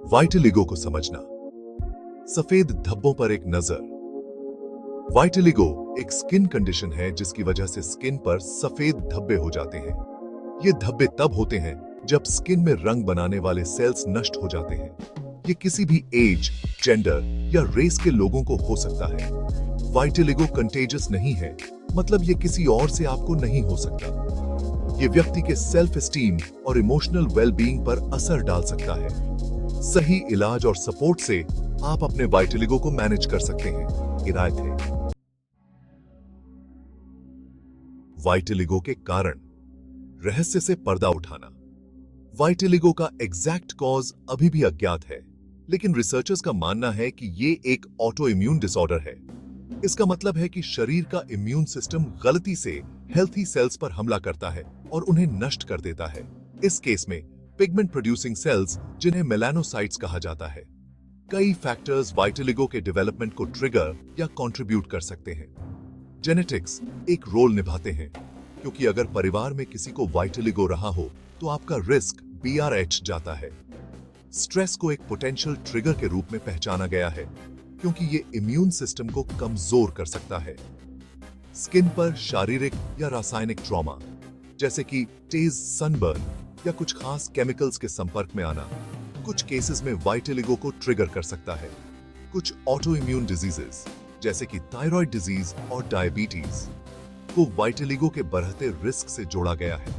वाइटिलिगो को समझना। सफेद धब्बों पर एक नजर। वाइटिलिगो एक स्किन कंडीशन है जिसकी वजह से स्किन पर सफेद धब्बे हो जाते हैं। ये धब्बे तब होते हैं जब स्किन में रंग बनाने वाले सेल्स नष्ट हो जाते हैं। ये किसी भी एज, जेंडर या रेस के लोगों को हो सकता है। वाइटिलिगो कंटेजियस नहीं है, मतलब ये किसी और से आपको नहीं हो सकता। ये व्यक्ति के सेल्फ एस्टीम और इमोशनल वेलबीइंग पर असर डाल सकता है। सही इलाज और सपोर्ट से आप अपने वाइटिलिगो को मैनेज कर सकते हैं। हिदायत है। वाइटिलिगो के कारण, रहस्य से पर्दा उठाना। वाइटिलिगो का एग्जैक्ट कॉज अभी भी अज्ञात है, लेकिन रिसर्चर्स का मानना है कि ये एक ऑटो इम्यून डिसऑर्डर है। इसका मतलब है कि शरीर का इम्यून सिस्टम गलती से हेल्थी सेल्स पर हमला करता है और उन्हें नष्ट कर देता है। इस केस में पिगमेंट प्रोड्यूसिंग सेल्स, जिन्हें मेलानोसाइट्स कहा जाता है। कई फैक्टर्स वाइटिलिगो के डेवलपमेंट को ट्रिगर या कंट्रीब्यूट कर सकते हैं। जेनेटिक्स एक रोल निभाते हैं, क्योंकि अगर परिवार में किसी को वाइटिलिगो रहा हो तो आपका रिस्क BRH जाता है। स्ट्रेस को एक पोटेंशियल ट्रिगर के रूप में पहचाना गया है, क्योंकि ये इम्यून सिस्टम को कमजोर कर सकता है। स्किन पर शारीरिक या रासायनिक ट्रॉमा, जैसे कि तेज सनबर्न या कुछ खास केमिकल्स के संपर्क में आना, कुछ केसेस में वाइटिलिगो को ट्रिगर कर सकता है। कुछ ऑटो इम्यून डिजीजेस, जैसे कि थायराइड डिजीज और डायबिटीज, को वाइटिलिगो के बढ़ते रिस्क से जोड़ा गया है।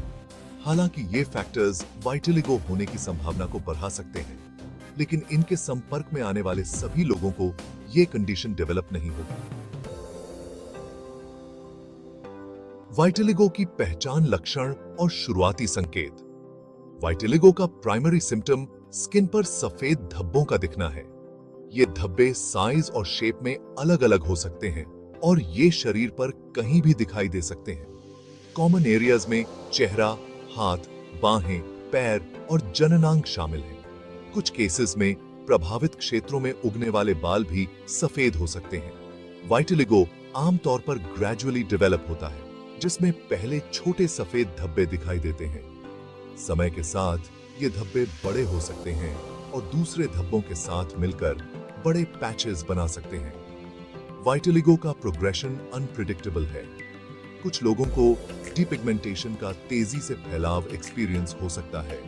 हालांकि ये फैक्टर्स वाइटिलिगो होने की संभावना को बढ़ा सकते हैं, लेकिन इनके संपर्क में आने वाले सभी लोगों को ये कंडीशन डेवलप नहीं होगी। वाइटिलिगो की पहचान, लक्षण और शुरुआती संकेत। वाइटिलिगो का प्राइमरी सिम्टम स्किन पर सफेद धब्बों का दिखना है। ये धब्बे साइज और शेप में अलग अलग हो सकते हैं और ये शरीर पर कहीं भी दिखाई दे सकते हैं। कॉमन एरियाज में चेहरा, हाथ, बाहें, पैर और जननांग शामिल हैं। कुछ केसेस में प्रभावित क्षेत्रों में उगने वाले बाल भी सफेद हो सकते हैं। वाइटिलिगो आमतौर पर ग्रेजुअली डेवलप होता है, जिसमें पहले छोटे सफेद धब्बे दिखाई देते हैं। समय के साथ ये धब्बे बड़े हो सकते हैं और दूसरे धब्बों के साथ मिलकर बड़े पैचेस बना सकते हैं। वाइटिलिगो का प्रोग्रेशन अनप्रिडिक्टेबल है। कुछ लोगों को डिपिगमेंटेशन का तेजी से फैलाव एक्सपीरियंस हो सकता है,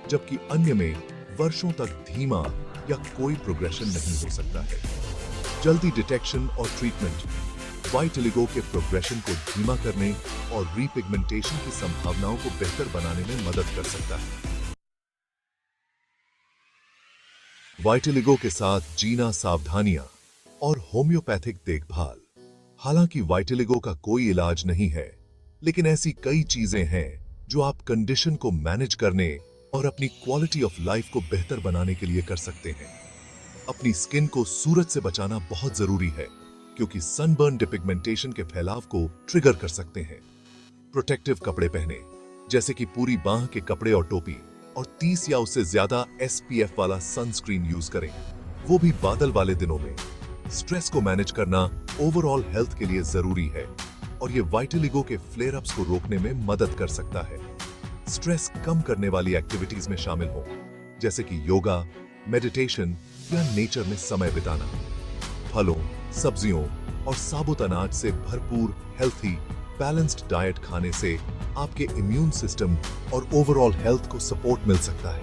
जबकि अन्य में वर्षों तक धीमा या कोई प्रोग्रेशन नहीं हो सकता है। जल्दी डिटेक्शन और ट्रीटमेंट वाइटिलिगो के प्रोग्रेशन को धीमा करने और रीपिगमेंटेशन की संभावनाओं को बेहतर बनाने में मदद कर सकता है। वाइटिलिगो के साथ जीना, सावधानियां और होम्योपैथिक देखभाल। हालांकि वाइटिलिगो का कोई इलाज नहीं है, लेकिन ऐसी कई चीजें हैं जो आप कंडीशन को मैनेज करने और अपनी क्वालिटी ऑफ लाइफ को बेहतर बनाने के लिए कर सकते हैं। अपनी स्किन को सूरज से बचाना बहुत जरूरी है, क्योंकि सनबर्न डिपिगमेंटेशन के फैलाव को ट्रिगर कर सकते हैं। प्रोटेक्टिव कपड़े पहने, जैसे कि पूरी बांह के कपड़े और टोपी, और 30 या उससे ज्यादा SPF वाला सनस्क्रीन यूज करें, वो भी बादल वाले दिनों में। स्ट्रेस को मैनेज करना ओवरऑल हेल्थ के लिए जरूरी है, और ये वाइटिलिगो के फ्लेयर अप्स को रोकने में मदद कर सकता है। स्ट्रेस कम करने वाली एक्टिविटीज में शामिल हो, जैसे कि योगा, मेडिटेशन या नेचर में समय बिताना। फलों, सब्जियों और साबुत अनाज से भरपूर हेल्थी बैलेंस्ड डाइट खाने से आपके इम्यून सिस्टम और ओवरऑल हेल्थ को सपोर्ट मिल सकता है।